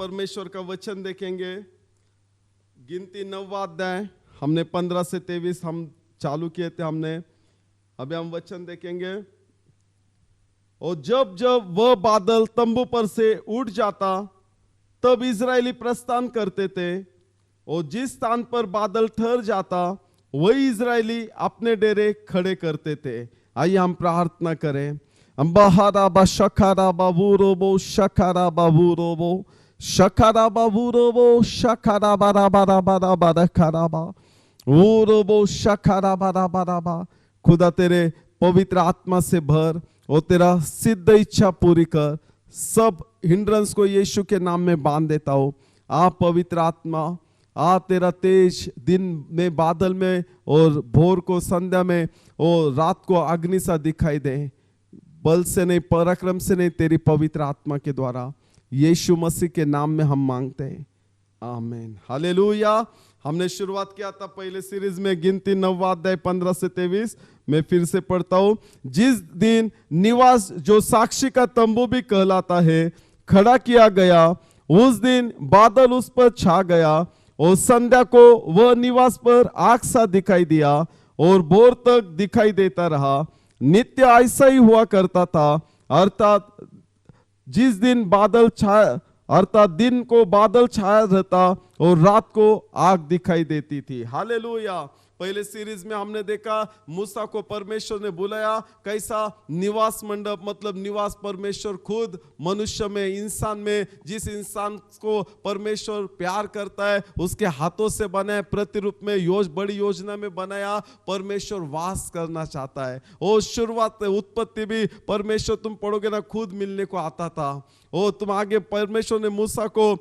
परमेश्वर का वचन देखेंगे। गिनती 9वां अध्याय, हमने 15 से 23 हम चालू किए थे हमने। अभी हम वचन देखेंगे। और जब जब वह बादल तंबू पर से उठ जाता तब इजरायली प्रस्थान करते थे, और जिस स्थान पर बादल ठहर जाता वही इजरायली अपने डेरे खड़े करते थे। आइए हम प्रार्थना करें। बहारा शखारा बाबू रोबो शखारा बाबू रोबो शखारा बाबू रोबो शखारा बारा बारा बारा बारा खराबा वो रोबो शखारा बारा बारा बा। खुदा तेरे पवित्र आत्मा से भर और तेरा सिद्ध इच्छा पूरी कर। सब हिंड्रेंस को यीशु के नाम में बांध देता हो। आप पवित्र आत्मा आ, तेरा तेज दिन में बादल में और भोर को संध्या में और रात को अग्नि सा दिखाई दे। बल से नहीं, पराक्रम से नहीं, तेरी पवित्र आत्मा के द्वारा यीशु मसीह के नाम में हम मांगते हैं, आमीन। हालेलुया। हमने शुरुआत किया था पहले सीरीज में गिनती 9वां अध्याय 15 से 23। मैं फिर से पढ़ता हूं। जिस दिन निवास जो साक्षी का तंबू भी कहलाता है खड़ा किया गया, उस दिन बादल उस पर छा गया और संध्या को वह निवास पर आग सा दिखाई दिया और भोर तक दिखाई देता रहा। नित्य ऐसा ही हुआ करता था, अर्थात जिस दिन बादल छाया, अर्थात दिन को बादल छाया रहता और रात को आग दिखाई देती थी। हालेलुया। पहले सीरीज में हमने देखा मूसा को परमेश्वर ने बुलाया, कैसा निवास मंडप, मतलब निवास परमेश्वर खुद मनुष्य में, इंसान में, जिस इंसान को परमेश्वर प्यार करता है उसके हाथों से बनाया, प्रतिरूप में बड़ी योजना में बनाया। परमेश्वर वास करना चाहता है। और शुरुआत उत्पत्ति भी परमेश्वर, तुम पढ़ोगे ना, खुद मिलने को आता था। और तुम आगे परमेश्वर ने मूसा को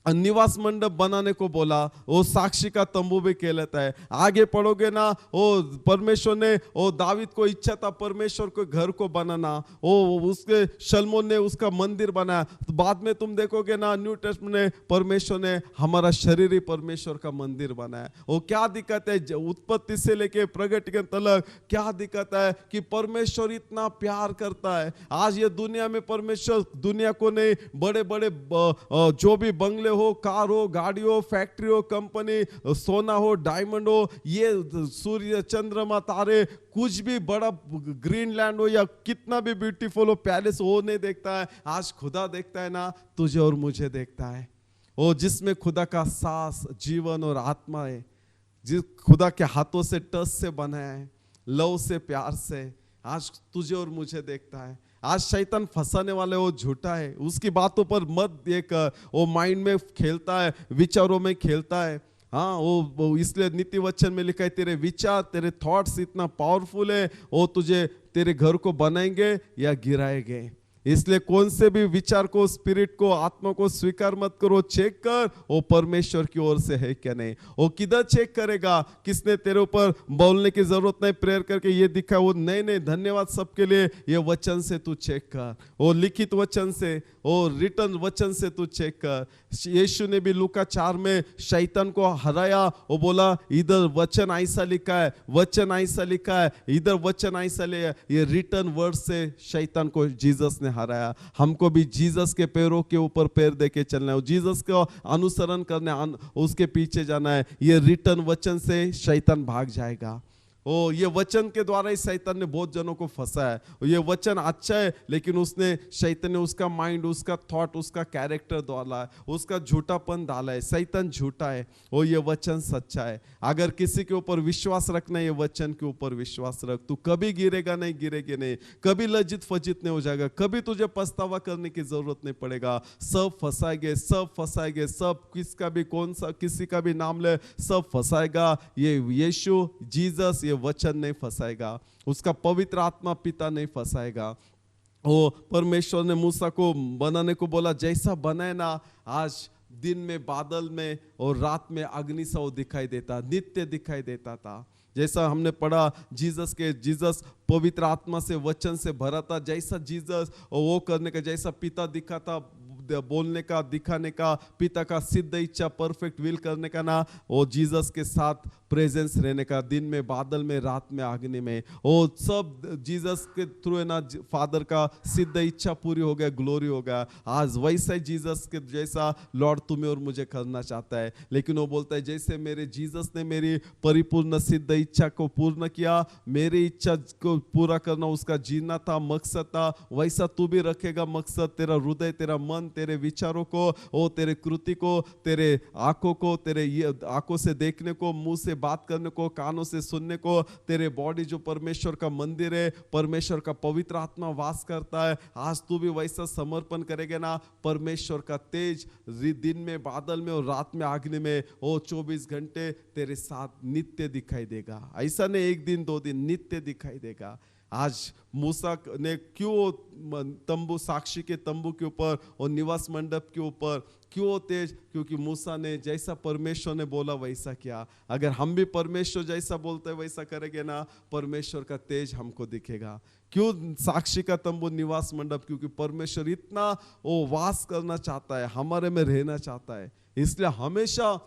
निवास मंडप बनाने को बोला, वो साक्षी का तंबू भी कहलाता है। आगे पढ़ोगे ना, वो परमेश्वर ने, वो दावीद को इच्छा था परमेश्वर के घर को बनाना, वो उसके शलमोन ने उसका मंदिर बनाया। तो बाद में तुम देखोगे ना, न्यू टेस्टमेंट में परमेश्वर ने हमारा शरीर ही परमेश्वर का मंदिर बनाया। वो क्या दिखाता है, उत्पत्ति से लेके प्रगटीकरण तक क्या दिखाता है कि परमेश्वर इतना प्यार करता है। आज ये दुनिया में परमेश्वर दुनिया को नहीं, बड़े बड़े जो भी बंगले हो, कार हो, गाड़ी हो, फैक्ट्री हो, कंपनी, सोना हो, डायमंड हो, ये सूर्य चंद्रमा तारे, कुछ भी बड़ा ग्रीनलैंड हो या कितना भी ब्यूटीफुल हो पैलेस, वो नहीं देखता है। आज खुदा देखता है ना, तुझे और मुझे देखता है। वो जिसमें खुदा का सांस, जीवन और आत्मा है, जिस खुदा के हाथों से, टच से बनाया है, लव से, प्यार से, आज तुझे और मुझे देखता है। आज शैतान फंसाने वाले वो झूठा है, उसकी बातों पर मत एक, वो माइंड में खेलता है, विचारों में खेलता है। हाँ, वो इसलिए नीति वचन में लिखा है, तेरे विचार, तेरे थॉट्स इतना पावरफुल है, वो तुझे तेरे घर को बनाएंगे या गिराएंगे। इसलिए कौन से भी विचार को, स्पिरिट को, आत्मा को स्वीकार मत करो, चेक कर वो परमेश्वर की ओर से है क्या नहीं। वो किधर चेक करेगा, किसने तेरे ऊपर बोलने की जरूरत नहीं, प्रेयर करके ये दिखा, वो नहीं नहीं, धन्यवाद सबके लिए। ये वचन से तू चेक कर, वो लिखित वचन से, वो रिटर्न वचन से तू चेक कर। यीशु ने भी लूका 4 में शैतान को हराया। वो बोला इधर वचन ऐसा लिखा है, वचन ऐसा लिखा है, इधर वचन ऐसा लिखा है। ये रिटर्न वर्ड से शैतान को जीसस ने हराया। हमको भी जीसस के पैरों के ऊपर पैर देके चलना है, जीसस का अनुसरण करना है, उसके पीछे जाना है। ये रिटर्न वचन से शैतान भाग जाएगा। ओ, ये वचन के द्वारा ही शैतान ने बहुत जनों को फंसा है। ये वचन अच्छा है, लेकिन उसने, शैतान ने उसका माइंड, उसका थॉट, उसका कैरेक्टर डाला है, उसका झूठापन डाला है। शैतान झूठा है, वो ये वचन सच्चा है। अगर किसी के ऊपर विश्वास रखना है, ये वचन के ऊपर विश्वास रख, तू कभी गिरेगा नहीं, गिरेगी नहीं, कभी लज्जित फजित नहीं हो जाएगा, कभी तुझे पछतावा करने की जरूरत नहीं पड़ेगा। सब फंसाएंगे, सब फंसाएंगे, सब किसका भी, कौन सा किसी का भी नाम ले, सब फंसाएगा। ये यीशु, जीसस, ये वचन नहीं फंसाएगा, उसका पवित्र आत्मा पिता नहीं फंसाएगा। वो परमेश्वर ने मूसा को बनाने को बोला, जैसा बनाए ना, आज दिन में बादल में और रात में अग्नि सा वो दिखाई देता, नित्य दिखाई देता था। जैसा हमने पढ़ा, जीसस पवित्र आत्मा से, वचन से भरा था। जैसा जीसस वो करने का, जैसा पिता दिखा था, बोलने का, दिखाने का, पिता का सिद्ध इच्छा, परफेक्ट विल करने का ना, वो जीसस के साथ प्रेजेंस रहने का, दिन में बादल में, रात में अग्नि में, वो सब जीसस के थ्रू है ना, फादर का सिद्ध इच्छा पूरी हो गया, ग्लोरी हो गया। आज वैसा ही जीसस के जैसा लॉर्ड तुम्हें और मुझे करना चाहता है। लेकिन वो बोलता है जैसे मेरे जीसस ने मेरी परिपूर्ण सिद्ध इच्छा को पूर्ण किया, मेरी इच्छा को पूरा करना उसका जीना था, मकसद था, वैसा तू भी रखेगा मकसद। तेरा हृदय, तेरा मन, तेरे विचारों को, ओ तेरे कृति को, तेरे आंखों को, तेरे ये आंखों से देखने को, मुंह से बात करने को, कानों से सुनने को, तेरे बॉडी जो परमेश्वर का मंदिर है, परमेश्वर का पवित्र आत्मा वास करता है। आज तू भी वैसा समर्पण करेगा ना, परमेश्वर का तेज दिन में बादल में और रात में अग्नि में वो 24 घंटे तेरे साथ नित्य दिखाई देगा। ऐसा नहीं एक दिन दो दिन, नित्य दिखाई देगा। आज मूसा ने क्यों तंबू, साक्षी के तंबू के ऊपर और निवास मंडप के ऊपर क्यों तेज? क्योंकि मूसा ने जैसा परमेश्वर ने बोला वैसा किया। अगर हम भी परमेश्वर जैसा बोलते हैं वैसा करेंगे ना, परमेश्वर का तेज हमको दिखेगा। क्यों साक्षी का तंबू, निवास मंडप? क्योंकि परमेश्वर इतना वो वास करना चाहता है, हमारे में रहना चाहता है। इसलिए हमेशा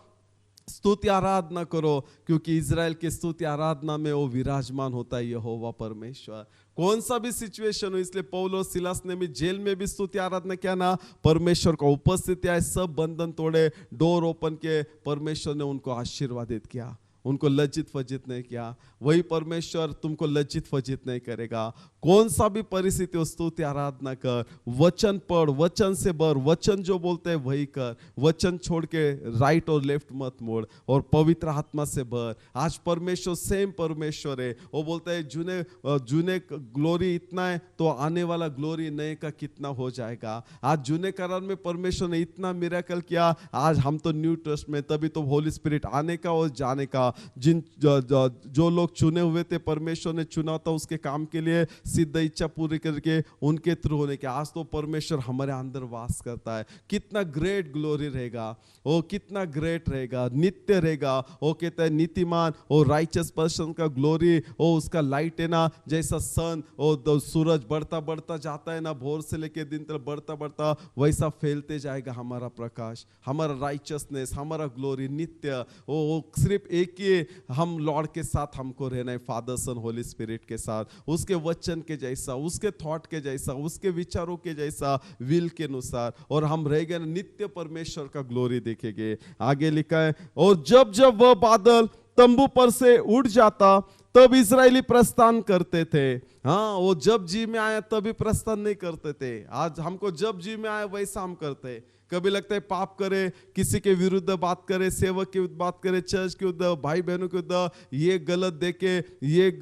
स्तुति आराधना करो, क्योंकि इज़राइल के स्तुति आराधना में वो विराजमान होता है यहोवा परमेश्वर। कौन सा भी सिचुएशन हो, इसलिए पौल और सिलास ने भी जेल में भी स्तुति आराधना किया ना, परमेश्वर का उपस्थिति आए, सब बंधन तोड़े, डोर ओपन किए, परमेश्वर ने उनको आशीर्वादित किया, उनको लज्जित फज्जित नहीं किया। वही परमेश्वर तुमको लज्जित फज्जित नहीं करेगा। कौन सा भी परिस्थिति हो, स्तुति आराधना कर, वचन पढ़, वचन से भर, वचन जो बोलते हैं वही कर, वचन छोड़ के राइट और लेफ्ट मत मोड़, और पवित्र आत्मा से भर। आज परमेश्वर सेम परमेश्वर है। वो बोलता है जूने ग्लोरी इतना है तो आने वाला ग्लोरी नए का कितना हो जाएगा। आज जूने कारण में परमेश्वर ने इतना मिरेकल किया, आज हम तो न्यू ट्रस्ट में, तभी तो होली स्पिरिट आने का और जाने का। जो लोग चुने हुए थे, परमेश्वर ने चुना था उसके काम के लिए, सिद्ध इच्छा पूरी करके उनके थ्रू होने के। आज तो परमेश्वर हमारे अंदर वास करता है। कितना ग्रेट ग्लोरी रहेगा वो, कितना ग्रेट रहेगा, नित्य रहेगा। वो कहता है नीतिमान और राइचस पर्सन का ग्लोरी, वो उसका लाइट है ना, जैसा सन और सूरज बढ़ता बढ़ता जाता है ना, भोर से लेके दिन तक बढ़ता बढ़ता वैसा फैलते जाएगा हमारा प्रकाश, हमारा राइचसनेस, हमारा ग्लोरी नित्य। वो सिर्फ एक ही हम लॉर्ड के साथ हमको रहना है, फादर सन होली स्पिरिट के साथ, उसके वचन के जैसा, उसके थॉट के जैसा, उसके विचारों के जैसा, विल के अनुसार, और हम रहेंगे नित्य परमेश्वर का ग्लोरी देखेंगे। आगे लिखा है, और जब जब वह बादल तंबू पर से उड़ जाता तब इजरायली प्रस्थान करते थे। हाँ, वो जब जी में आया तभी प्रस्थान नहीं करते थे। आज हमको जब जी में आया वैसा हम करते। कभी लगता है पाप करे, किसी के विरुद्ध बात करे, सेवक के विरुद्ध बात करे, चर्च के विरुद्ध, भाई बहनों के विरुद्ध, ये गलत देखे, ये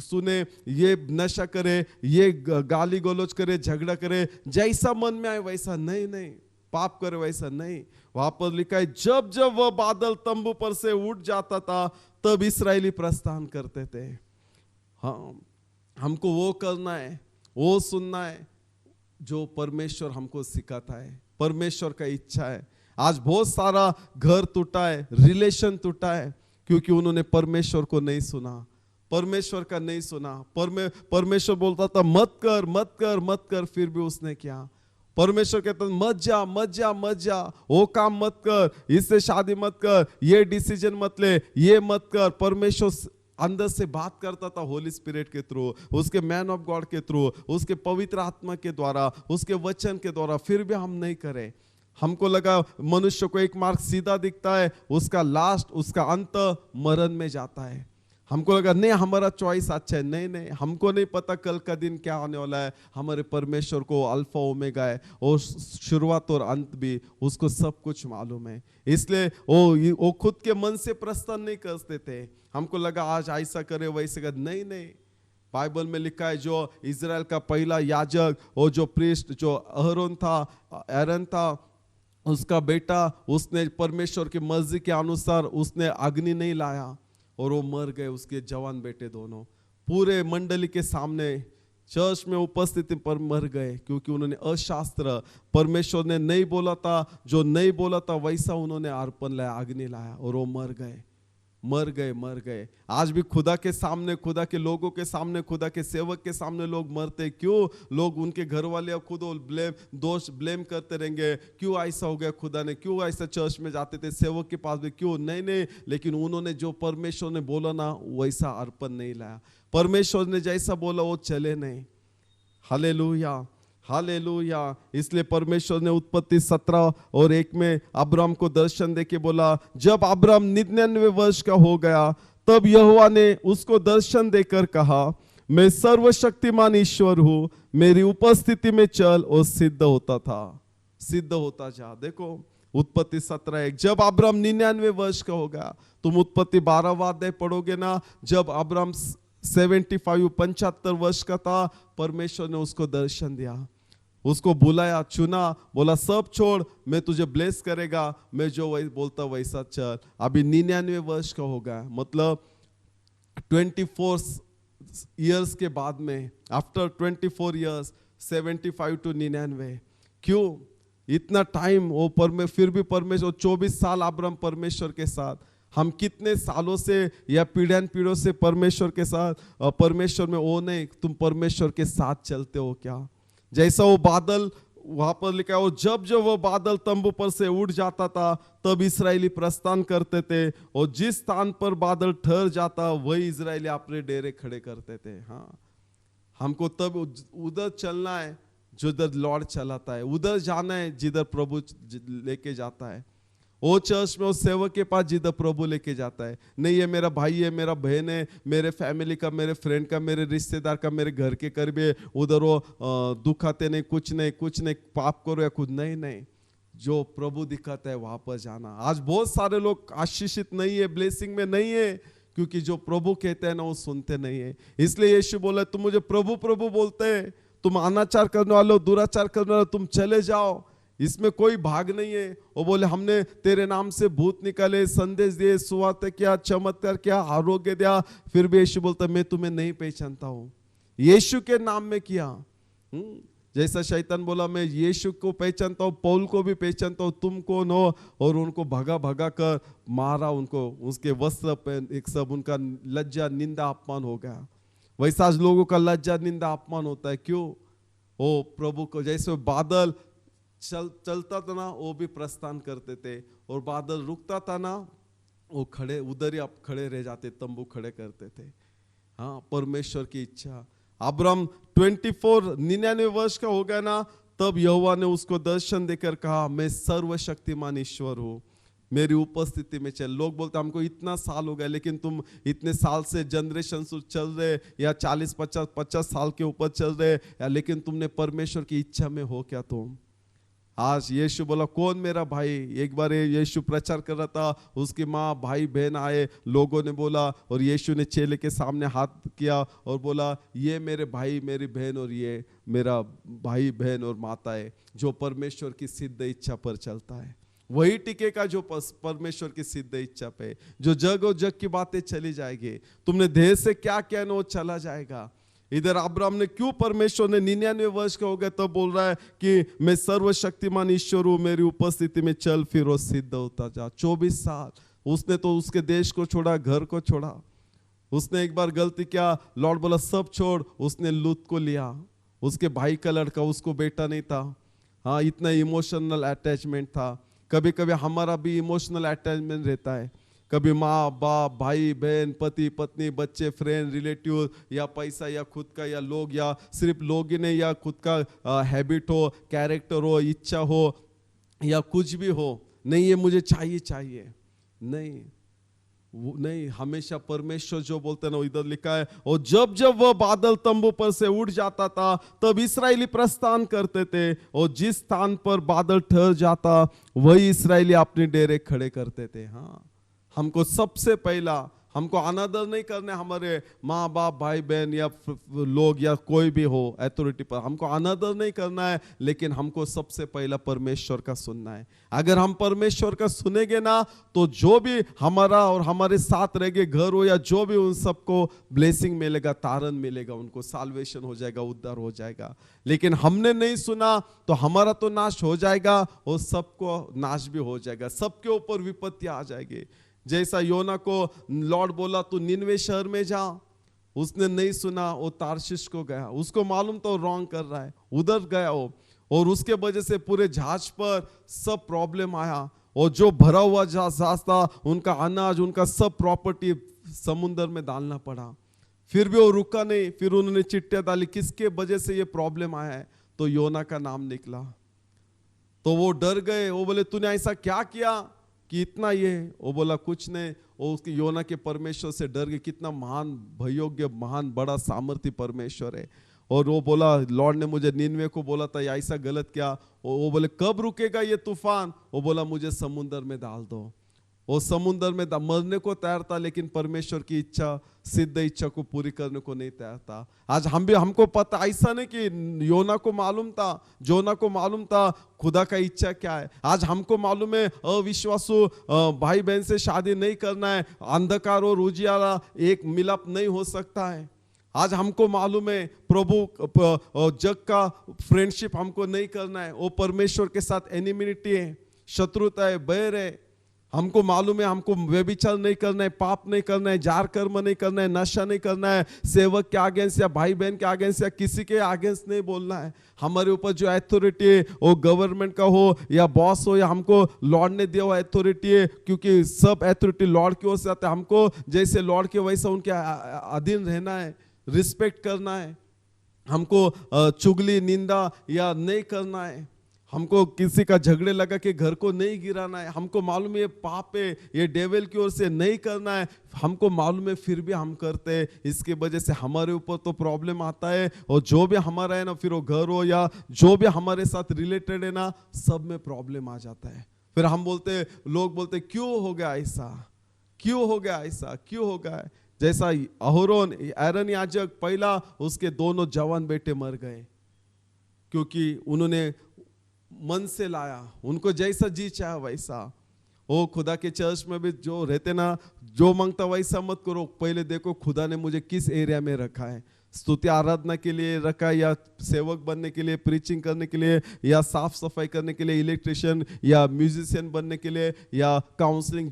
सुने, ये नशा करे, ये गाली गलौज करे, झगड़ा करे, जैसा मन में आए वैसा नहीं, नहीं पाप करे वैसा नहीं। वहां पर लिखा है जब जब वह बादल तंबू पर से उठ जाता था तब इस्राएली प्रस्थान करते थे। हाँ, हमको वो करना है, वो सुनना है जो परमेश्वर हमको सिखाता है, परमेश्वर का इच्छा है। आज बहुत सारा घर टूटा है, रिलेशन टूटा है, क्योंकि उन्होंने परमेश्वर को नहीं सुना, परमेश्वर का नहीं सुना। परमेश्वर बोलता था मत कर मत कर मत कर, फिर भी उसने किया। परमेश्वर कहता मत जा मत जा मत जा, वो काम मत कर, इससे शादी मत कर, ये डिसीजन मत ले, ये मत कर। परमेश्वर अंदर से बात करता था होली स्पिरिट के थ्रू, उसके मैन ऑफ गॉड के थ्रू, उसके पवित्र आत्मा के द्वारा, उसके वचन के द्वारा, फिर भी हम नहीं करें। हमको लगा मनुष्य को एक मार्ग सीधा दिखता है, उसका लास्ट, उसका अंत मरण में जाता है। हमको लगा नहीं हमारा चॉइस अच्छा है, नहीं नहीं, हमको नहीं पता कल का दिन क्या होने वाला है। हमारे परमेश्वर को अल्फा ओमेगा है, और शुरुआत और अंत भी उसको सब कुछ मालूम है। इसलिए वो खुद के मन से प्रस्थान नहीं करते थे। हमको लगा आज ऐसा करे वैसे कर, नहीं नहीं, बाइबल में लिखा है जो इजराइल का पहला याजक और जो प्रीस्ट जो एरन था, उसका बेटा, उसने परमेश्वर की मर्जी के अनुसार उसने अग्नि नहीं लाया और वो मर गए, उसके जवान बेटे दोनों पूरे मंडली के सामने चर्च में उपस्थिति पर मर गए, क्योंकि उन्होंने अशास्त्र, परमेश्वर ने नहीं बोला था, जो नहीं बोला था वैसा उन्होंने अर्पण लाया, अग्नि लाया, और वो मर गए। मर गए। आज भी खुदा के सामने, खुदा के लोगों के सामने, खुदा के सेवक के सामने लोग मरते। क्यों? लोग उनके घर वाले अब खुद दोष ब्लेम करते रहेंगे, क्यों ऐसा हो गया, खुदा ने क्यों ऐसा चर्च में जाते थे, सेवक के पास भी क्यों नहीं, लेकिन उन्होंने जो परमेश्वर ने बोला ना वैसा अर्पण नहीं लाया। परमेश्वर ने जैसा बोला वो चले नहीं। Hallelujah, hallelujah. इसलिए परमेश्वर ने उत्पत्ति 17:1 में अब्राम को दर्शन देके बोला, जब अब्राम 99 वर्ष का हो गया तब यहोवा ने उसको दर्शन देकर कहा, मैं सर्वशक्तिमान ईश्वर हूं, मेरी उपस्थिति में चल। और सिद्ध होता जा। देखो उत्पत्ति 17:1, जब अब्राम 99 वर्ष का हो गया। तुम उत्पत्ति 12वां अध्याय पढ़ोगे ना, जब अब्राम 75 वर्ष का था, परमेश्वर ने उसको दर्शन दिया, उसको बुलाया, चुना, बोला सब छोड़, मैं तुझे ब्लेस करेगा, मैं जो वही बोलता वैसा चल। अभी 99 वर्ष का हो गया, मतलब 24 इयर्स के बाद में, आफ्टर 24 इयर्स 75 to 99। क्यों इतना टाइम? वो फिर भी परमेश्वर 24 साल अब्राम परमेश्वर के साथ। हम कितने सालों से या पीढ़ियों से परमेश्वर के साथ, परमेश्वर में वो नहीं, तुम परमेश्वर के साथ चलते हो क्या? जैसा वो बादल वहां पर लिखा है, जब वो बादल तंबू पर से उड़ जाता था तब इस्राएली प्रस्थान करते थे, और जिस स्थान पर बादल ठहर जाता वही इस्राएली अपने डेरे खड़े करते थे। हाँ, हमको तब उधर चलना है जिधर लॉर्ड चलाता है, उधर जाना है जिधर प्रभु लेके जाता है। वो चर्च में, उस सेवक के पास जिधर प्रभु लेके जाता है। नहीं ये मेरा भाई है, मेरा बहन है, मेरे फैमिली का, मेरे फ्रेंड का, मेरे रिश्तेदार का, मेरे घर के करीब है, उधर वो दुखाते नहीं, कुछ नहीं, पाप करो या कुछ नहीं। जो प्रभु दिखाता है वहां पर जाना। आज बहुत सारे लोग आशीषित नहीं है, ब्लेसिंग में नहीं है, क्योंकि जो प्रभु कहते हैं ना वो सुनते नहीं है। इसलिए यीशु बोला, तुम मुझे प्रभु प्रभु बोलते हैं, तुम अनाचार करने वाले हो, दुराचार करने वाले हो, तुम चले जाओ, इसमें कोई भाग नहीं है। वो बोले हमने तेरे नाम से भूत निकाले, संदेश दिए, सुवार्ता किया, चमत्कार किया, आरोग्य दिया, फिर भी यीशु बोलता मैं तुम्हें नहीं पहचानता हूं। यीशु के नाम में किया। जैसा शैतान बोला मैं यीशु को पहचानता हूं, पौल को भी पहचानता हूं, तुम कौन हो? और उनको भगा कर मारा, उनको उसके वस्त्र पहन, एक सब उनका लज्जा निंदा अपमान हो गया। वैसा आज लोगों का लज्जा निंदा अपमान होता है। क्यों? वो प्रभु को, जैसे बादल चलता था ना वो भी प्रस्थान करते थे, और बादल रुकता था ना वो खड़े उधर ही आप खड़े रह जाते, तंबू खड़े करते थे। हाँ, परमेश्वर की इच्छा। अब्राम 99 वर्ष का हो गया ना, तब यहोवा ने उसको दर्शन देकर कहा, मैं सर्वशक्तिमान ईश्वर हूँ, मेरी उपस्थिति में चल। लोग बोलते हमको इतना साल हो गया, लेकिन तुम इतने साल से जनरेशन चल रहे, या 40-50 साल के ऊपर चल रहे, या लेकिन तुमने परमेश्वर की इच्छा में हो क्या तुम? आज यीशु बोला कौन मेरा भाई? एक बार यीशु प्रचार कर रहा था, उसकी माँ भाई बहन आए, लोगों ने बोला, और यीशु ने चेले के सामने हाथ किया और बोला ये मेरे भाई मेरी बहन और ये मेरा भाई बहन और माता है, जो परमेश्वर की सिद्ध इच्छा पर चलता है वही टिकेगा, जो परमेश्वर की सिद्ध इच्छा पे। जो जग और जग की बातें चली जाएगी, तुमने देह से क्या क्या ना वो चला जाएगा। इधर अब्राम ने क्यों, परमेश्वर ने 99 वर्ष का हो गया तब बोल रहा है कि मैं सर्वशक्तिमान ईश्वर हूं, मेरी उपस्थिति में चल, फिर वो सिद्ध होता जा। 24 साल उसने तो उसके देश को छोड़ा, घर को छोड़ा। उसने एक बार गलती किया, लॉर्ड बोला सब छोड़, उसने लूत को लिया, उसके भाई का लड़का, उसको बेटा नहीं था। हाँ, इतना इमोशनल अटैचमेंट था। कभी कभी हमारा भी इमोशनल अटैचमेंट रहता है, कभी माँ बाप भाई बहन पति पत्नी बच्चे फ्रेंड रिलेटिव, या पैसा, या खुद का, या लोग, या सिर्फ लोग ही नहीं, या खुद का हैबिट हो, कैरेक्टर हो, इच्छा हो, या कुछ भी हो, नहीं ये मुझे चाहिए नहीं, हमेशा परमेश्वर जो बोलते हैं ना, इधर लिखा है, और जब जब वह बादल तंबू पर से उड़ जाता था तब इस्राएली प्रस्थान करते थे, और जिस स्थान पर बादल ठहर जाता वही इस्राएली अपने डेरे खड़े करते थे। हाँ, हमको सबसे पहला, हमको अनादर नहीं करना है हमारे माँ बाप भाई बहन या लोग या कोई भी हो अथॉरिटी पर, हमको अनादर नहीं करना है, लेकिन हमको सबसे पहला परमेश्वर का सुनना है। अगर हम परमेश्वर का सुनेंगे ना, तो जो भी हमारा और हमारे साथ रहेंगे, घर हो या जो भी, उन सबको ब्लेसिंग मिलेगा, तारण मिलेगा, उनको साल्वेशन हो जाएगा, उद्धार हो जाएगा। लेकिन हमने नहीं सुना तो हमारा तो नाश हो जाएगा और सबको नाश भी हो जाएगा, सबके ऊपर विपत्ति आ जाएगी। जैसा योना को लॉर्ड बोला तू निनवे शहर में जा, उसने नहीं सुना, वो तार्शिश को गया। उसको मालूम तो रॉन्ग कर रहा है, उधर गया वो, और उसके वजह से पूरे जहाज पर सब प्रॉब्लम आया। और जो भरा हुआ जहाज था, उनका अनाज, उनका सब प्रॉपर्टी समुद्र में डालना पड़ा। फिर भी वो रुका नहीं, फिर उन्होंने चिट्ठियां डाली, किसके वजह से ये प्रॉब्लम आया है? तो योना का नाम निकला। तो वो डर गए, वो बोले तूने ऐसा क्या किया कि इतना ये? वो बोला कुछ नहीं। वो उसके योना के परमेश्वर से डर गए, कितना महान भयोग्य, महान बड़ा सामर्थ्य परमेश्वर है। और वो बोला लॉर्ड ने मुझे निनवे को बोला था ऐसा गलत क्या? वो बोले कब रुकेगा ये तूफान? वो बोला मुझे समुद्र में डाल दो। वो समुद्र में मरने को तैयार था, लेकिन परमेश्वर की इच्छा, सिद्ध इच्छा को पूरी करने को नहीं तैयार था। आज हमको पता, ऐसा नहीं कि योना को मालूम था, जोना को मालूम था खुदा का इच्छा क्या है। आज हमको मालूम है अविश्वासु भाई बहन से शादी नहीं करना है, अंधकार और उजियारा एक मिलाप नहीं हो सकता है। आज हमको मालूम है प्रभु जग का फ्रेंडशिप हमको नहीं करना है, वो परमेश्वर के साथ एनिमिटी है, शत्रुता है, बैर है। हमको मालूम है हमको व्यभिचार नहीं करना है, पाप नहीं करना है, जार कर्म नहीं करना है, नशा नहीं करना है, सेवक के अगेंस्ट या भाई बहन के अगेंस्ट या किसी के अगेंस्ट नहीं बोलना है। हमारे ऊपर जो अथॉरिटी है वो गवर्नमेंट का हो या बॉस हो या हमको लॉर्ड ने दिया हुआ अथॉरिटी है, क्योंकि सब अथॉरिटी लॉर्ड की ओर से आता है। हमको जैसे लॉर्ड के वैसा उनके अधीन रहना है, रिस्पेक्ट करना है। हमको चुगली निंदा या नहीं करना है, हमको किसी का झगड़े लगा के घर को नहीं गिराना है। हमको मालूम है ये पाप है, ये डेविल की ओर से नहीं करना है, हमको मालूम है फिर भी हम करते हैं। इसके वजह से हमारे ऊपर तो प्रॉब्लम आता है, और जो भी हमारा है ना, फिर वो घर हो या जो भी हमारे साथ रिलेटेड है ना, सब में प्रॉब्लम आ जाता है। फिर हम बोलते, लोग बोलते क्यों हो गया ऐसा, क्यों हो गया ऐसा, क्यों हो गया? जैसा अहोरोन एरन याजक, पहला उसके दोनों जवान बेटे मर गए क्योंकि उन्होंने मन से लाया, उनको जैसा जी चाहे वैसा। ओ खुदा के चर्च में भी जो रहते ना, जो मांगता वैसा मत करो, पहले देखो खुदा ने मुझे किस एरिया में रखा है। स्तुति आराधना के लिए रखा है, या सेवक बनने के लिए, प्रीचिंग करने के लिए, या साफ सफाई करने के लिए, इलेक्ट्रिशियन या म्यूजिशियन बनने के लिए, या काउंसलिंग,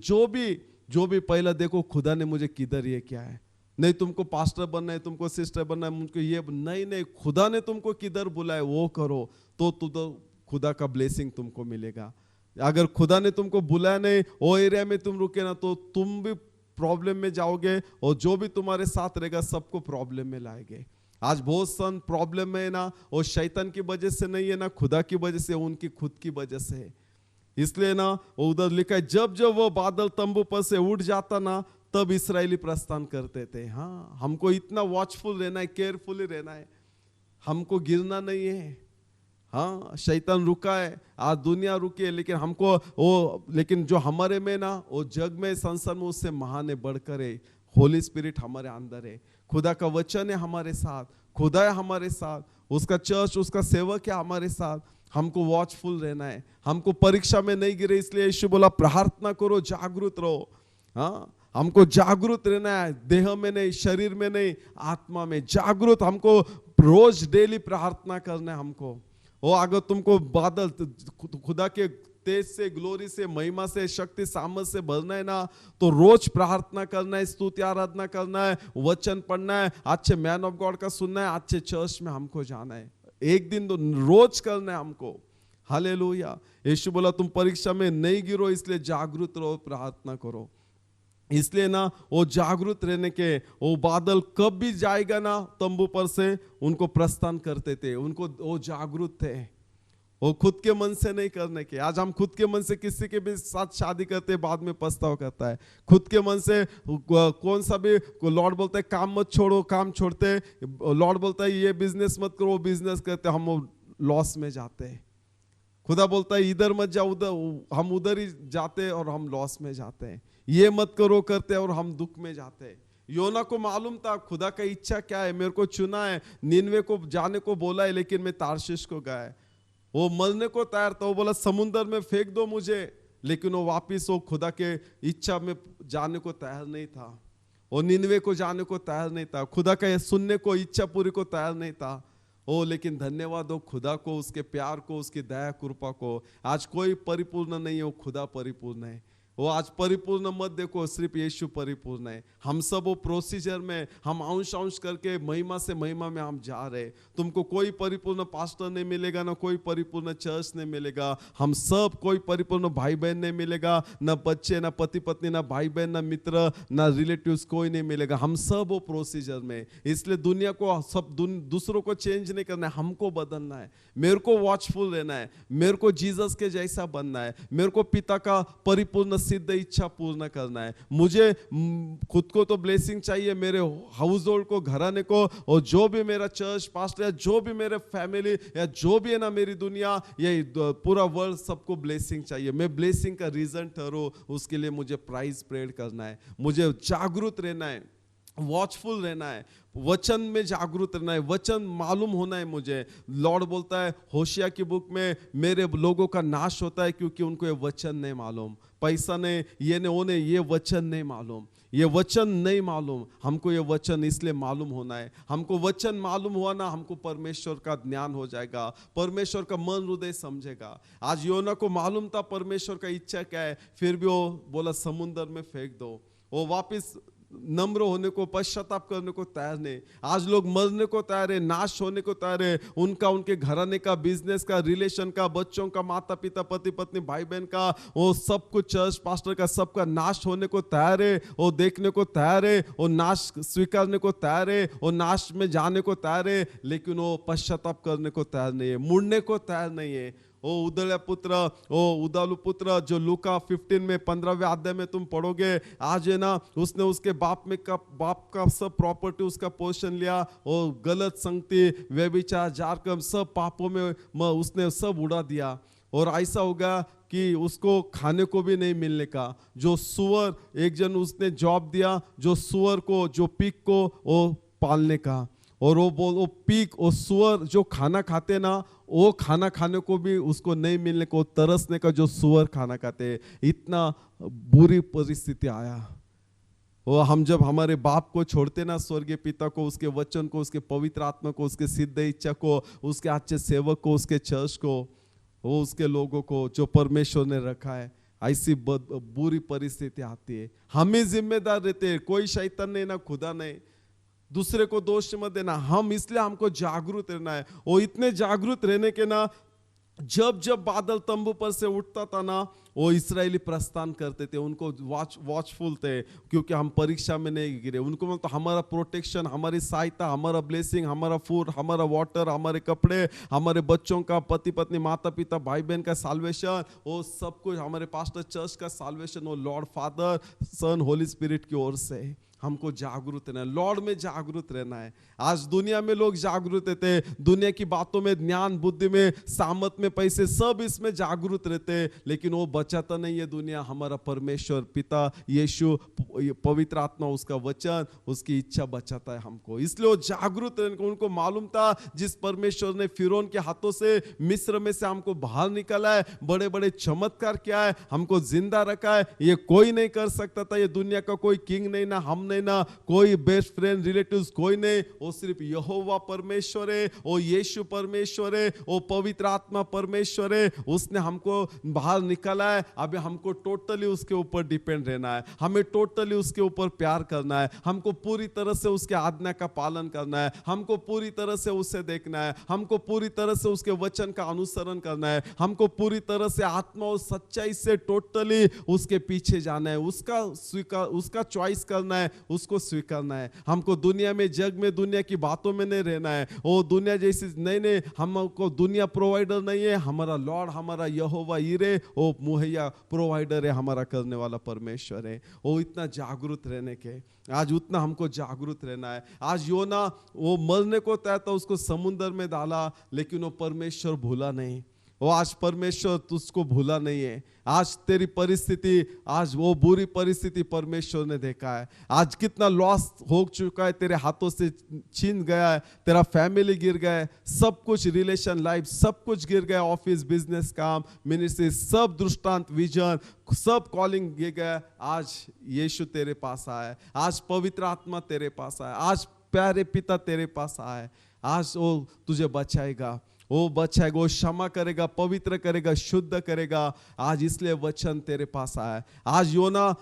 जो भी पहला देखो खुदा ने मुझे किधर ये क्या है। नहीं तुमको पास्टर बनना है, तुमको सिस्टर बनना है, मुझको ये नहीं, खुदा ने तुमको किधर बुलाए वो करो, तो खुदा का ब्लेसिंग तुमको मिलेगा। अगर खुदा ने तुमको बुलाया नहीं, वो एरिया में तुम रुके ना, तो तुम भी प्रॉब्लम में जाओगे, और जो भी तुम्हारे साथ रहेगा सबको प्रॉब्लम में लाएंगे। आज बहुत सन प्रॉब्लम में है ना, वो शैतान की वजह से नहीं है ना, खुदा की वजह से, उनकी खुद की वजह से है। इसलिए ना वो उधर लिखा है, जब जब वो बादल तंबू पर से उठ जाता ना, तब इस्राएली प्रस्थान करते थे। हाँ, हमको इतना वॉचफुल रहना है, केयरफुली रहना है, हमको गिरना नहीं है। हाँ, शैतान रुका है, आज दुनिया रुकी है, लेकिन हमको लेकिन जो हमारे में ना, वो जग में, संसार में उससे महान है, बढ़कर है। होली स्पिरिट हमारे अंदर है, खुदा का वचन है हमारे साथ, खुदा है हमारे साथ, उसका चर्च, उसका सेवक है हमारे साथ। हमको वॉचफुल रहना है, हमको परीक्षा में नहीं गिरे, इसलिए यीशु बोला प्रार्थना करो, जागरूक रहो। हाँ, हमको जागरूक रहना है, देह में नहीं, शरीर में नहीं, आत्मा में जागरूक। हमको रोज डेली प्रार्थना करना है। हमको वो अगर तुमको बादल खुदा के तेज से, ग्लोरी से, महिमा से, शक्ति सामर्थ से भरना है ना, तो रोज प्रार्थना करना है, स्तुति आराधना करना है, वचन पढ़ना है, अच्छे मैन ऑफ गॉड का सुनना है, अच्छे चर्च में हमको जाना है। एक दिन तो रोज करना है हमको। हालेलुया। यीशु बोला तुम परीक्षा में नहीं गिरो, इसलिए जागरूक रहो, प्रार्थना करो। इसलिए ना वो जागरूक रहने के, वो बादल कब भी जाएगा ना तंबू पर से, उनको प्रस्थान करते थे, उनको वो जागरूक थे, वो खुद के मन से नहीं करने के। आज हम खुद के मन से किसी के भी साथ शादी करते, बाद में पछतावा करता है। खुद के मन से कौन सा भी, लॉर्ड बोलता है काम मत छोड़ो, काम छोड़ते, लॉर्ड बोलता है ये बिजनेस मत करो, बिजनेस करते, हम लॉस में जाते हैं। खुदा बोलता है इधर मत जाओ, उधर, हम उधर ही जाते और हम लॉस में जाते हैं। ये मत करो करते और हम दुख में जाते हैं। योना को मालूम था खुदा का इच्छा क्या है, मेरे को चुना है, निनवे को जाने को बोला है, लेकिन मैं तार्शिश को गया है। वो मरने को तैयार था, वो बोला समुद्र में फेंक दो मुझे, लेकिन वो वापिस वो खुदा के इच्छा में जाने को तैयार नहीं था। वो निनवे को जाने को तैयार नहीं था, खुदा का सुनने को, इच्छा पूरी को तैयार नहीं था। ओ लेकिन धन्यवाद हो खुदा को, उसके प्यार को, उसकी दया कृपा को। आज कोई परिपूर्ण नहीं है, वो खुदा परिपूर्ण है। वो आज परिपूर्ण मत देखो, सिर्फ यीशु परिपूर्ण है। हम सब वो प्रोसीजर में हम अंश अंश करके महिमा से महिमा में हम जा रहे। तुमको कोई परिपूर्ण पास्टर नहीं मिलेगा, ना कोई परिपूर्ण चर्च नहीं मिलेगा। हम सब कोई परिपूर्ण भाई बहन नहीं मिलेगा, ना बच्चे, ना पति पत्नी, ना भाई बहन, ना मित्र, ना रिलेटिव्स, कोई नहीं मिलेगा। हम सब वो प्रोसीजर में। इसलिए दुनिया को सब दूसरों को चेंज नहीं करना है, हमको बदलना है। मेरे को वॉचफुल रहना है, मेरे को जीसस के जैसा बनना है, मेरे को पिता का परिपूर्ण सिद्ध इच्छा पूर्ण करना है। मुझे खुद को तो ब्लेसिंग चाहिए, मेरे हाउस होल्ड को, घराने को, और जो भी मेरा चर्च पास्टर, जो भी मेरे फैमिली, या जो भी है ना मेरी दुनिया, ये पूरा वर्ल्ड, सबको ब्लेसिंग चाहिए। मैं ब्लेसिंग का रीजन ठहरो, उसके लिए मुझे प्राइज प्रेड करना है, मुझे जागरूक रहना है, वॉचफुल रहना है, वचन में जागरूक रहना है, वचन मालूम होना है मुझे। लॉर्ड बोलता है होशिया की बुक में, मेरे लोगों का नाश होता है क्योंकि उनको ये वचन नहीं मालूम। पैसा ने, ये ने, उन्हें ये वचन नहीं मालूम, ये वचन नहीं मालूम। हमको ये वचन इसलिए मालूम होना है। हमको वचन मालूम हुआ ना, हमको परमेश्वर का ज्ञान हो जाएगा, परमेश्वर का मन हृदय समझेगा। आज योना को मालूम था परमेश्वर का इच्छा क्या है, फिर भी वो बोला समुद्र में फेंक दो। वो वापिस नम्र होने को, पश्चाताप करने को तैयार नहीं। आज लोग मरने को तैयार है, नाश होने को तैयार है। उनका, उनके घराने का, बिजनेस का, रिलेशन का, बच्चों का, माता पिता, पति पत्नी, भाई बहन का, वो सब कुछ चर्च पास्टर का, सबका नाश होने को तैयार है। वो देखने को तैयार है, वो नाश स्वीकारने को तैयार है, वो नाश में जाने को तैयार है, लेकिन वो पश्चाताप करने को तैयार नहीं है, मुड़ने को तैयार नहीं है। ओ उदल्या पुत्र, ओ उदालू पुत्र, जो लूका 15 में 15वें अध्याय में तुम पढ़ोगे, आज है ना, उसने उसके बाप का सब प्रॉपर्टी, उसका पोजीशन लिया, और गलत संगति, व्यभिचार, जारकम, सब पापों में उसने सब उड़ा दिया। और ऐसा होगा कि उसको खाने को भी नहीं मिलने का। जो सुअर, एक जन उसने जॉब दिया, जो सुअर को, जो पिग को वो पालने का, और वो पिग और सुअर जो खाना खाते ना, वो खाना खाने को भी उसको नहीं मिलने को, तरसने का, जो सुअर खाना खाते। इतना बुरी परिस्थिति आया। वो हम जब हमारे बाप को छोड़ते ना, स्वर्गीय पिता को, उसके वचन को, उसके पवित्र आत्मा को, उसके सिद्ध इच्छा को, उसके अच्छे सेवक को, उसके चर्च को, वो उसके लोगों को जो परमेश्वर ने रखा है, ऐसी बुरी परिस्थिति आती है। हम ही जिम्मेदार रहते हैं, कोई शैतान नहीं, ना खुदा नहीं। दूसरे को दोष मत देना, हम इसलिए हमको जागरूक रहना है। वो इतने जागरूक रहने के ना, जब जब बादल तंबू पर से उठता था ना, वो इस्राएली प्रस्थान करते थे, उनको वॉचफुल थे, क्योंकि हम परीक्षा में नहीं गिरे। उनको मतलब हमारा प्रोटेक्शन, हमारी सहायता, हमारा ब्लेसिंग, हमारा फूड, हमारा वाटर, हमारे कपड़े, हमारे बच्चों का, पति पत्नी, माता पिता, भाई बहन का साल्वेशन, वो सब कुछ, हमारे पास्टर चर्च का साल्वेशन, वो लॉर्ड फादर, सन, होली स्पिरिट की ओर से। हमको जागरूक रहना है, लॉर्ड में जागरूक रहना है। आज दुनिया में लोग जागरूक रहते हैं, दुनिया की बातों में, ज्ञान बुद्धि में, सामत में, पैसे, सब इसमें जागरूक रहते हैं, लेकिन वो बचाता नहीं है दुनिया। हमारा परमेश्वर पिता, यीशु, पवित्र आत्मा, उसका वचन, उसकी इच्छा बचाता है हमको। इसलिए वो जागरूक रहने, उनको मालूम था जिस परमेश्वर ने फिरौन के हाथों से मिस्र में से हमको बाहर निकाला है, बड़े बड़े चमत्कार किया है, हमको जिंदा रखा है, ये कोई नहीं कर सकता था। ये दुनिया का कोई किंग नहीं, ना हम नहीं, ना कोई बेस्ट फ्रेंड, रिलेटिव्स, कोई नहीं। वो सिर्फ यहोवा परमेश्वर है, वो यीशु परमेश्वर है, वो पवित्र आत्मा परमेश्वर है। उसने हमको बाहर निकाला है। अभी हमको टोटली उसके ऊपर डिपेंड रहना है, हमें टोटली उसके ऊपर प्यार करना है, हमको पूरी तरह से उसके आज्ञा का पालन करना है, हमको पूरी तरह से उसे देखना है, हमको पूरी तरह से उसके वचन का अनुसरण करना है, हमको पूरी तरह से आत्मा और सच्चाई से टोटली उसके पीछे जाना है, उसका चॉइस करना है, उसको स्वीकारना है। हमको दुनिया में, जग में, दुनिया की बातों में नहीं रहना है। वो दुनिया जैसी नहीं, हमको दुनिया प्रोवाइडर नहीं है। हमारा लॉर्ड, हमारा यहोवा यीरे, वो मुहैया प्रोवाइडर है, हमारा करने वाला परमेश्वर है। वो इतना जागरूक रहने के, आज उतना हमको जागरूक रहना है। आज योना वो मरने को तैयार था, उसको समुद्र में डाला, लेकिन वो परमेश्वर भूला नहीं। वो आज परमेश्वर तुझको भूला नहीं है। आज तेरी परिस्थिति, आज वो बुरी परिस्थिति परमेश्वर ने देखा है। आज कितना लॉस हो चुका है, तेरे हाथों से छीन गया है, तेरा फैमिली गिर गया है, सब कुछ, रिलेशन लाइफ सब कुछ गिर गया, ऑफिस, बिजनेस, काम, मिनिस्ट्री, सब दृष्टांत, विजन, सब कॉलिंग गिर गया। आज यीशु तेरे पास आया है, आज पवित्र आत्मा तेरे पास आया, आज प्यारे पिता तेरे पास आया है, आज वो तुझे बचाएगा। वो बचाएगा, वो क्षमा करेगा, पवित्र करेगा, शुद्ध करेगा। आज इसलिए वचन तेरे पास आया। आज योना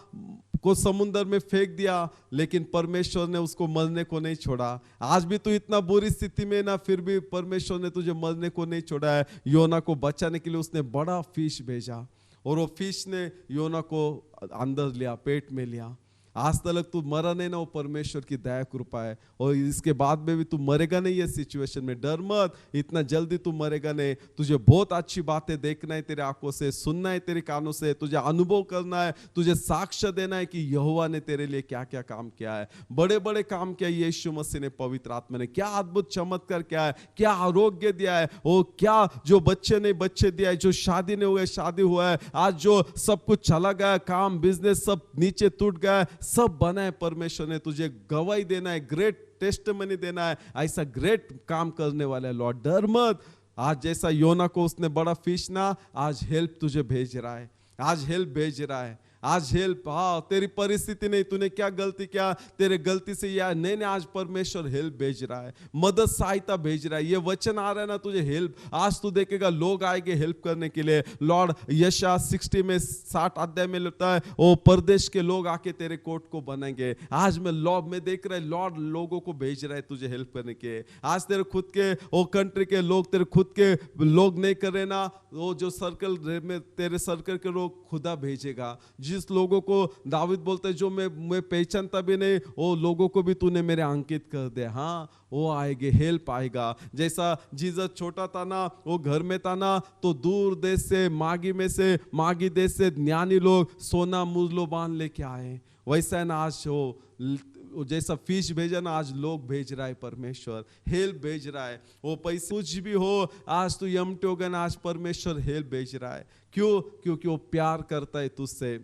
को समुद्र में फेंक दिया, लेकिन परमेश्वर ने उसको मरने को नहीं छोड़ा। आज भी तू इतना बुरी स्थिति में ना, फिर भी परमेश्वर ने तुझे मरने को नहीं छोड़ा है। योना को बचाने के लिए उसने बड़ा फिश भेजा, और वो फिश ने योना को अंदर लिया, पेट में लिया। आज तक तू मरा नहीं ना, वो परमेश्वर की दया कृपा है। और इसके बाद में भी तू मरेगा नहीं ये सिचुएशन में। डर मत, इतना जल्दी तू मरेगा नहीं। तुझे बहुत अच्छी बातें देखना है, तेरे आंखों से सुनना है, तेरे कानों से तुझे अनुभव करना है, तुझे साक्ष्य देना है कि यहोवा ने तेरे लिए क्या क्या काम किया है। बड़े बड़े काम किया यीशु मसीह ने, पवित्र आत्मा ने क्या अद्भुत चमत्कार किया है, क्या आरोग्य दिया है, वो क्या जो बच्चे नहीं बच्चे दिया है, जो शादी नहीं हुआ शादी हुआ है, आज जो सब कुछ चला गया, काम बिजनेस सब नीचे टूट गया, सब बना है। परमेश्वर ने तुझे गवाही देना है, ग्रेट टेस्टिमनी देना है, ऐसा ग्रेट काम करने वाला है। लॉर्ड डर मत। आज जैसा योना को उसने बड़ा फिश ना, आज हेल्प तुझे भेज रहा है, आज हेल्प भेज रहा है, आज हेल्प। हाँ, तेरी परिस्थिति नहीं, तूने क्या गलती किया, तेरे गलती से या नहीं, आज परमेश्वर हेल्प भेज रहा है, मदद सहायता भेज रहा है। ये वचन आ रहा है ना तुझे हेल्प। आज तू देखेगा लोग आएंगे हेल्प करने के लिए। लॉर्ड यशा 60 में 60 अध्याय में लिखता है, वो परदेश के लोग आके तेरे कोट को बनाएंगे। आज मैं देख रहा है लॉर्ड लोगों को भेज रहा है तुझे हेल्प करने के। आज तेरे खुद के वो कंट्री के लोग, तेरे खुद के लोग नहीं कर रहे ना, वो जो सर्कल में तेरे सर्कल के लोग खुदा भेजेगा। जिस लोगों को दाऊद बोलते हैं जो मैं पहचानता भी नहीं, वो लोगों को भी तूने मेरे अंकित कर दे। हाँ, वो आएंगे, हेल्प आएगा। जैसा जीसस छोटा था ना, वो घर में था ना, तो दूर देश से मागी देश से ज्ञानी लोग सोना मूलो बांध लेके आए। वैसा ना आज वो जैसा फिश भेजा ना, आज लोग भेज रहा है परमेश्वर, हेल्प भेज रहा है। वो पैसे कुछ भी हो, आज तू यमटे होगा ना, आज परमेश्वर हेल्प भेज रहा है। क्यों? क्योंकि वो प्यार करता है तुझसे।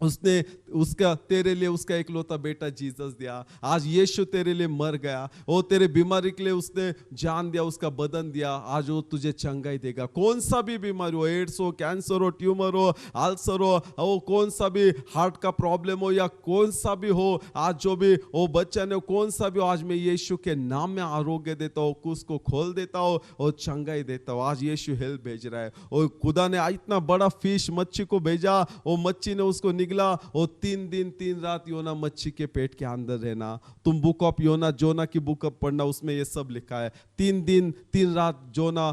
उसने उसका तेरे लिए उसका इकलौता बेटा जीसस दिया। आज यीशु तेरे लिए मर गया, वो तेरे बीमारी के लिए उसने जान दिया, उसका बदन दिया। आज वो तुझे चंगाई देगा। कौन सा भी बीमारी हो, एड्स हो, कैंसर हो, ट्यूमर हो, अल्सर हो, वो कौन सा भी हार्ट का प्रॉब्लम हो, या कौन सा भी हो, आज जो भी वो बच्चा ने कौन सा भी हो, आज मैं यीशु के नाम में आरोग्य देता हूँ, कुछ को खोल देता हूँ और चंगाई देता हूँ। आज यीशु हेल्प भेज रहा है। और खुदा ने इतना बड़ा फिश मच्छी को भेजा, वो मच्छी ने उसको निकला, और 3 दिन 3 रात योना मच्छी के पेट के अंदर रहना। तुम बुक ऑफ जोना की बुक ऑफ पढ़ना, उसमें ये सब लिखा है। 3 दिन 3 रात जोना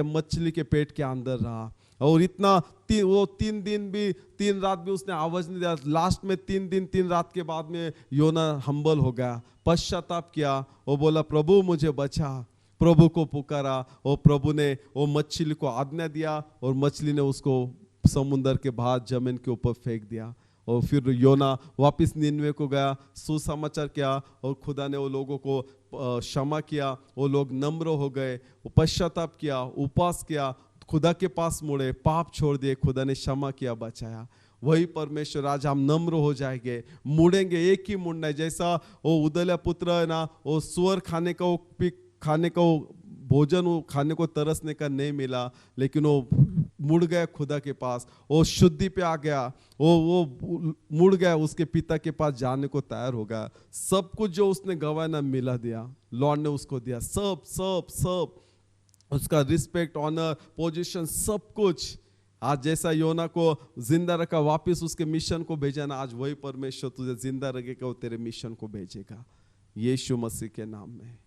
मछली के पेट के अंदर रहा। और इतना वो 3 दिन भी 3 रात भी उसने आवाज नहीं दिया। लास्ट में 3 दिन 3 रात के बाद में योना हम्बल हो गया, पश्चाताप किया। वो बोला प्रभु मुझे बचा, प्रभु को पुकारा, और प्रभु ने वो मछली को आज्ञा दिया, और मछली ने उसको समुद्र के बाहर जमीन के ऊपर फेंक दिया। और फिर योना वापस निनवे को गया, सुसमाचार किया, और खुदा ने वो लोगों को क्षमा किया। वो लोग नम्र हो गए, पश्चाताप किया, उपवास किया, खुदा के पास मुड़े, पाप छोड़ दिए, खुदा ने क्षमा किया, बचाया। वही परमेश्वर आज हम नम्र हो जाएंगे, मुड़ेंगे। एक ही मुड़ना है, जैसा वो उदल्या पुत्र है ना, वो सुअर खाने का भोजन वो खाने को तरसने का नहीं मिला, लेकिन वो मुड़ गया खुदा के पास, वो शुद्धि पे आ गया, वो मुड़ गया, उसके पिता के पास जाने को तैयार हो गया। सब कुछ जो उसने गवाया ना मिला दिया, लॉर्ड ने उसको दिया, सब सब सब उसका रिस्पेक्ट, ऑनर, पोजीशन, सब कुछ। आज जैसा योना को जिंदा रखा, वापस उसके मिशन को भेजा ना, आज वही परमेश्वर तुझे जिंदा रखेगा, वो तेरे मिशन को भेजेगा, यीशु मसीह के नाम में।